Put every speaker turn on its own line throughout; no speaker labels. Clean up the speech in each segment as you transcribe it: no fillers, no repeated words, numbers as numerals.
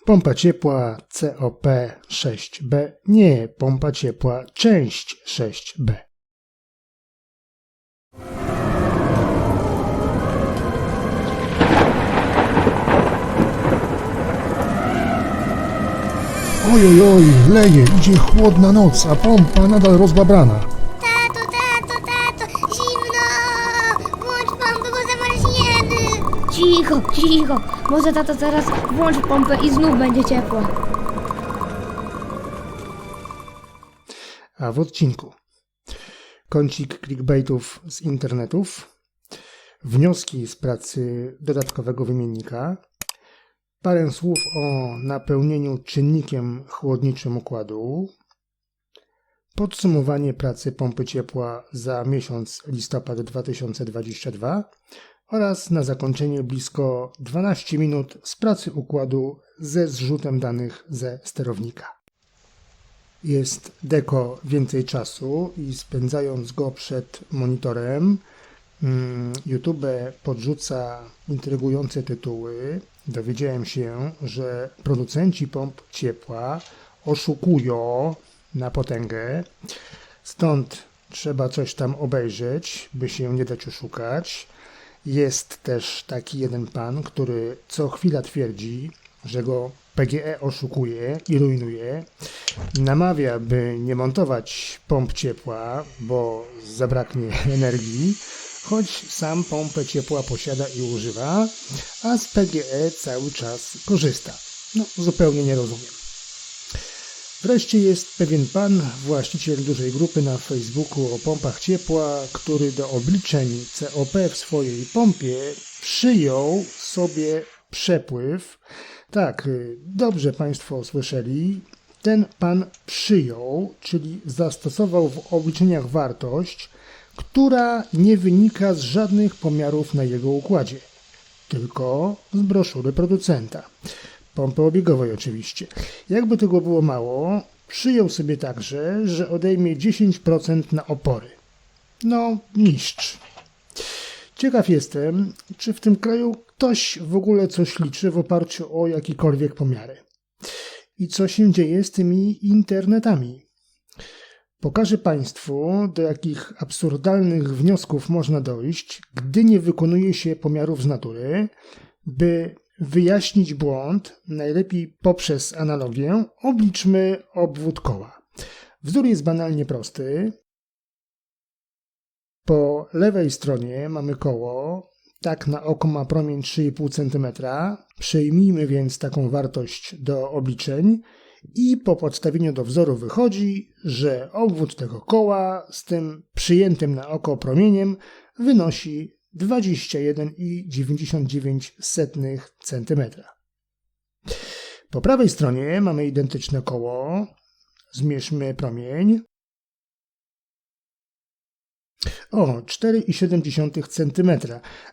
Pompa ciepła COP6B, nie pompa ciepła część 6B. Ojojoj, leje, idzie chłodna noc, a pompa nadal rozbabrana.
Tato, zimno! Włącz pompę, bo zamarzniemy!
Cicho, może tato zaraz włączy pompę i znów będzie ciepło.
A w odcinku kącik clickbaitów z internetów, wnioski z pracy dodatkowego wymiennika, parę słów o napełnieniu czynnikiem chłodniczym układu, podsumowanie pracy pompy ciepła za miesiąc listopad 2022 oraz na zakończenie blisko 12 minut z pracy układu ze zrzutem danych ze sterownika. Jest deko więcej czasu i spędzając go przed monitorem, YouTube podrzuca intrygujące tytuły. Dowiedziałem się, że producenci pomp ciepła oszukują na potęgę, stąd trzeba coś tam obejrzeć, by się nie dać oszukać. Jest też taki jeden pan, który co chwila twierdzi, że go PGE oszukuje i rujnuje. Namawia, by nie montować pomp ciepła, bo zabraknie energii, choć sam pompę ciepła posiada i używa, a z PGE cały czas korzysta. No, zupełnie nie rozumiem. Wreszcie jest pewien pan, właściciel dużej grupy na Facebooku o pompach ciepła, który do obliczeń COP w swojej pompie przyjął sobie przepływ. Tak, dobrze Państwo słyszeli. Ten pan przyjął, czyli zastosował w obliczeniach wartość, która nie wynika z żadnych pomiarów na jego układzie, tylko z broszury producenta. Pompy obiegowej oczywiście. Jakby tego było mało, przyjął sobie także, że odejmie 10% na opory. No, mistrz. Ciekaw jestem, czy w tym kraju ktoś w ogóle coś liczy w oparciu o jakiekolwiek pomiary. I co się dzieje z tymi internetami? Pokażę Państwu, do jakich absurdalnych wniosków można dojść, gdy nie wykonuje się pomiarów z natury, by wyjaśnić błąd, najlepiej poprzez analogię, obliczmy obwód koła. Wzór jest banalnie prosty. Po lewej stronie mamy koło, tak na oko ma promień 3,5 cm. Przyjmijmy więc taką wartość do obliczeń i po podstawieniu do wzoru wychodzi, że obwód tego koła z tym przyjętym na oko promieniem wynosi 21,99 cm. Po prawej stronie mamy identyczne koło. Zmierzmy promień. O, 4,7 cm,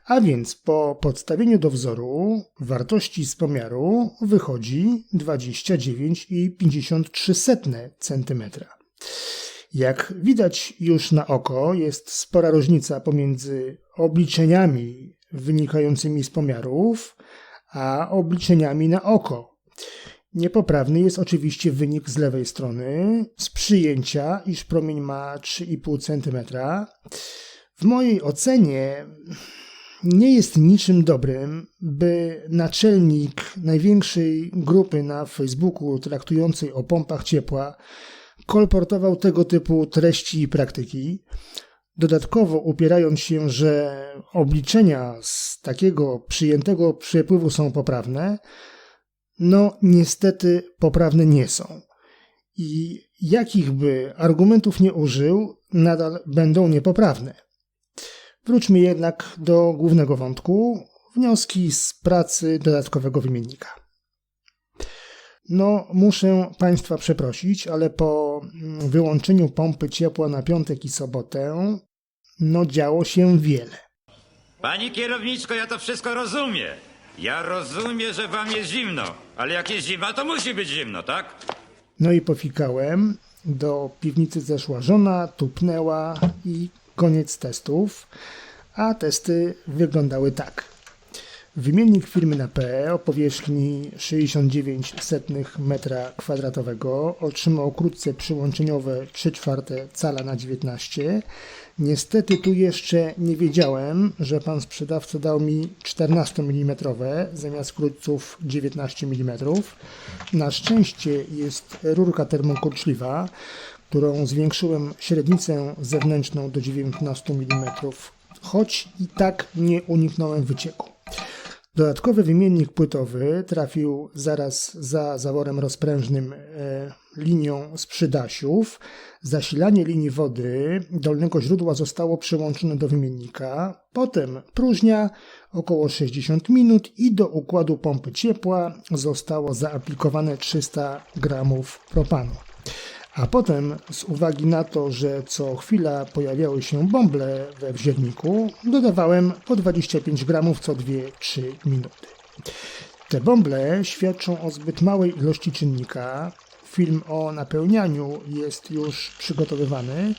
a więc po podstawieniu do wzoru wartości z pomiaru wychodzi 29,53 cm. Jak widać już na oko, jest spora różnica pomiędzy obliczeniami wynikającymi z pomiarów, a obliczeniami na oko. Niepoprawny jest oczywiście wynik z lewej strony, z przyjęcia, iż promień ma 3,5 cm. W mojej ocenie nie jest niczym dobrym, by naczelnik największej grupy na Facebooku traktującej o pompach ciepła kolportował tego typu treści i praktyki, dodatkowo upierając się, że obliczenia z takiego przyjętego przepływu są poprawne. No niestety poprawne nie są. I jakich by argumentów nie użył, nadal będą niepoprawne. Wróćmy jednak do głównego wątku, wnioski z pracy dodatkowego wymiennika. No, muszę Państwa przeprosić, ale po wyłączeniu pompy ciepła na piątek i sobotę, no działo się wiele.
Pani kierowniczko, ja to wszystko rozumiem. Ja rozumiem, że wam jest zimno, ale jak jest zima, to musi być zimno, tak?
No i pofikałem, do piwnicy zeszła żona, tupnęła i koniec testów, a testy wyglądały tak. Wymiennik firmy na P o powierzchni 69,00 m2 otrzymał krótce przyłączeniowe 3/4 cala na 19. Niestety tu jeszcze nie wiedziałem, że pan sprzedawca dał mi 14 mm zamiast krótców 19 mm. Na szczęście jest rurka termokurczliwa, którą zwiększyłem średnicę zewnętrzną do 19 mm, choć i tak nie uniknąłem wycieku. Dodatkowy wymiennik płytowy trafił zaraz za zaworem rozprężnym linią z przydasiów. Zasilanie linii wody dolnego źródła zostało przyłączone do wymiennika, potem próżnia około 60 minut i do układu pompy ciepła zostało zaaplikowane 300 g propanu. A potem, z uwagi na to, że co chwila pojawiały się bąble we wzierniku, dodawałem po 25 g co 2-3 minuty. Te bąble świadczą o zbyt małej ilości czynnika. Film o napełnianiu jest już przygotowywany,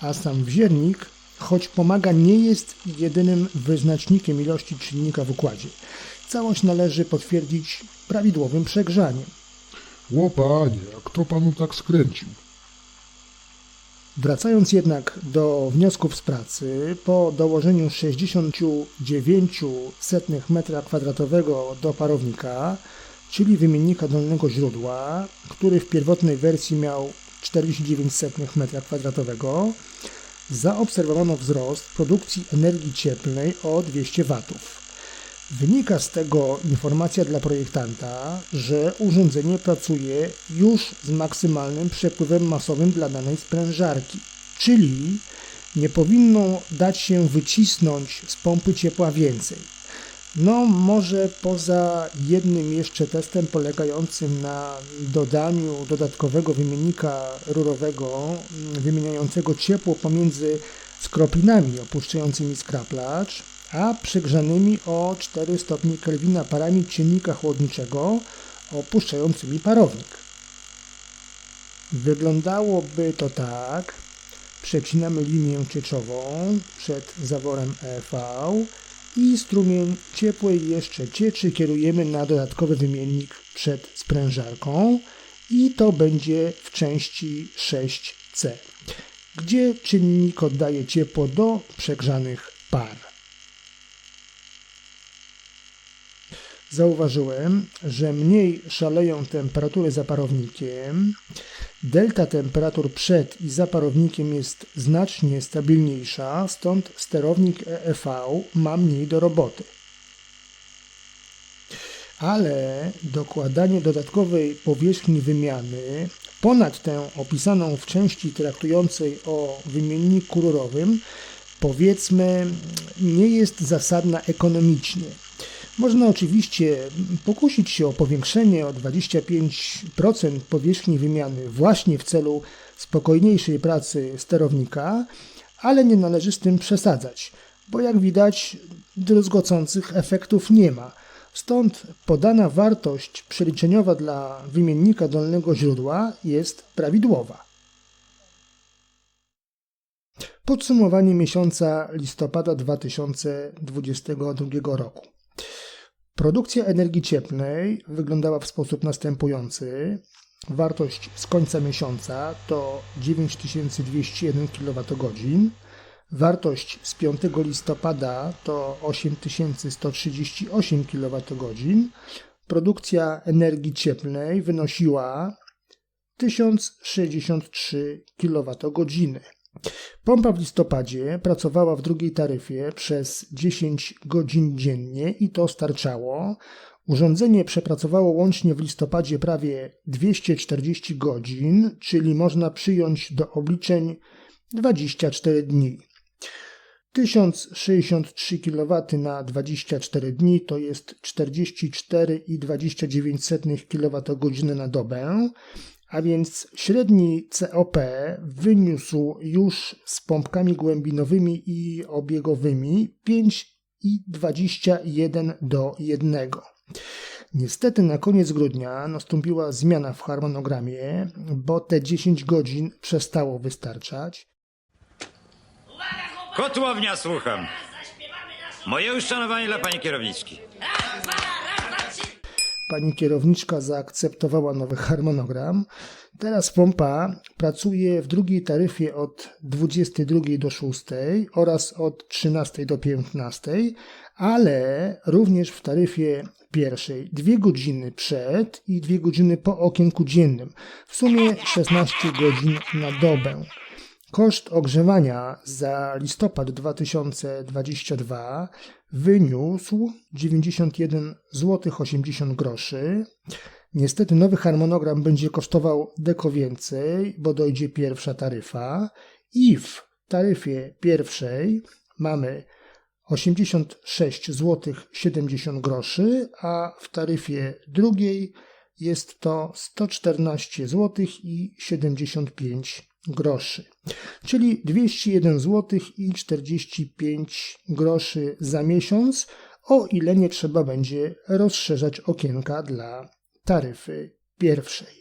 a sam wziernik, choć pomaga, nie jest jedynym wyznacznikiem ilości czynnika w układzie. Całość należy potwierdzić prawidłowym przegrzaniem.
Ło panie, a kto panu tak skręcił?
Wracając jednak do wniosków z pracy, po dołożeniu 69,00 m2 do parownika, czyli wymiennika dolnego źródła, który w pierwotnej wersji miał 49,00 m2, zaobserwowano wzrost produkcji energii cieplnej o 200 W. Wynika z tego informacja dla projektanta, że urządzenie pracuje już z maksymalnym przepływem masowym dla danej sprężarki, czyli nie powinno dać się wycisnąć z pompy ciepła więcej. No może poza jednym jeszcze testem polegającym na dodaniu dodatkowego wymiennika rurowego wymieniającego ciepło pomiędzy skroplinami opuszczającymi skraplacz, a przegrzanymi o 4 stopnie Kelwina parami czynnika chłodniczego opuszczającymi parownik. Wyglądałoby to tak. Przecinamy linię cieczową przed zaworem EV i strumień ciepłej jeszcze cieczy kierujemy na dodatkowy wymiennik przed sprężarką i to będzie w części 6C, gdzie czynnik oddaje ciepło do przegrzanych par. Zauważyłem, że mniej szaleją temperatury za parownikiem. Delta temperatur przed i za parownikiem jest znacznie stabilniejsza, stąd sterownik EEV ma mniej do roboty. Ale dokładanie dodatkowej powierzchni wymiany ponad tę opisaną w części traktującej o wymienniku rurowym, powiedzmy, nie jest zasadna ekonomicznie. Można oczywiście pokusić się o powiększenie o 25% powierzchni wymiany właśnie w celu spokojniejszej pracy sterownika, ale nie należy z tym przesadzać, bo jak widać druzgocących efektów nie ma. Stąd podana wartość przeliczeniowa dla wymiennika dolnego źródła jest prawidłowa. Podsumowanie miesiąca listopada 2022 roku. Produkcja energii cieplnej wyglądała w sposób następujący. Wartość z końca miesiąca to 9201 kWh. Wartość z 5 listopada to 8138 kWh. Produkcja energii cieplnej wynosiła 1063 kWh. Pompa w listopadzie pracowała w drugiej taryfie przez 10 godzin dziennie i to starczało. Urządzenie przepracowało łącznie w listopadzie prawie 240 godzin, czyli można przyjąć do obliczeń 24 dni. 1063 kW na 24 dni to jest 44,29 kWh na dobę, a więc średni COP wyniósł już z pompkami głębinowymi i obiegowymi 5,21:1. Niestety na koniec grudnia nastąpiła zmiana w harmonogramie, bo te 10 godzin przestało wystarczać.
Kotłownia, słucham. Moje uszanowanie dla pani kierowniczki.
Pani kierowniczka zaakceptowała nowy harmonogram. Teraz pompa pracuje w drugiej taryfie od 22 do 6 oraz od 13 do 15, ale również w taryfie pierwszej 2 godziny przed i 2 godziny po okienku dziennym. W sumie 16 godzin na dobę. Koszt ogrzewania za listopad 2022 wyniósł 91 zł 80 groszy. Niestety nowy harmonogram będzie kosztował deko więcej, bo dojdzie pierwsza taryfa i w taryfie pierwszej mamy 86 zł 70 groszy, a w taryfie drugiej jest to 114 zł i 75 groszy, czyli 201 zł i 45 groszy za miesiąc, o ile nie trzeba będzie rozszerzać okienka dla taryfy pierwszej.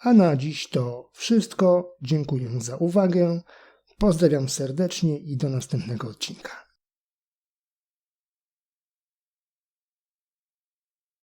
A na dziś to wszystko. Dziękuję za uwagę. Pozdrawiam serdecznie i do następnego odcinka.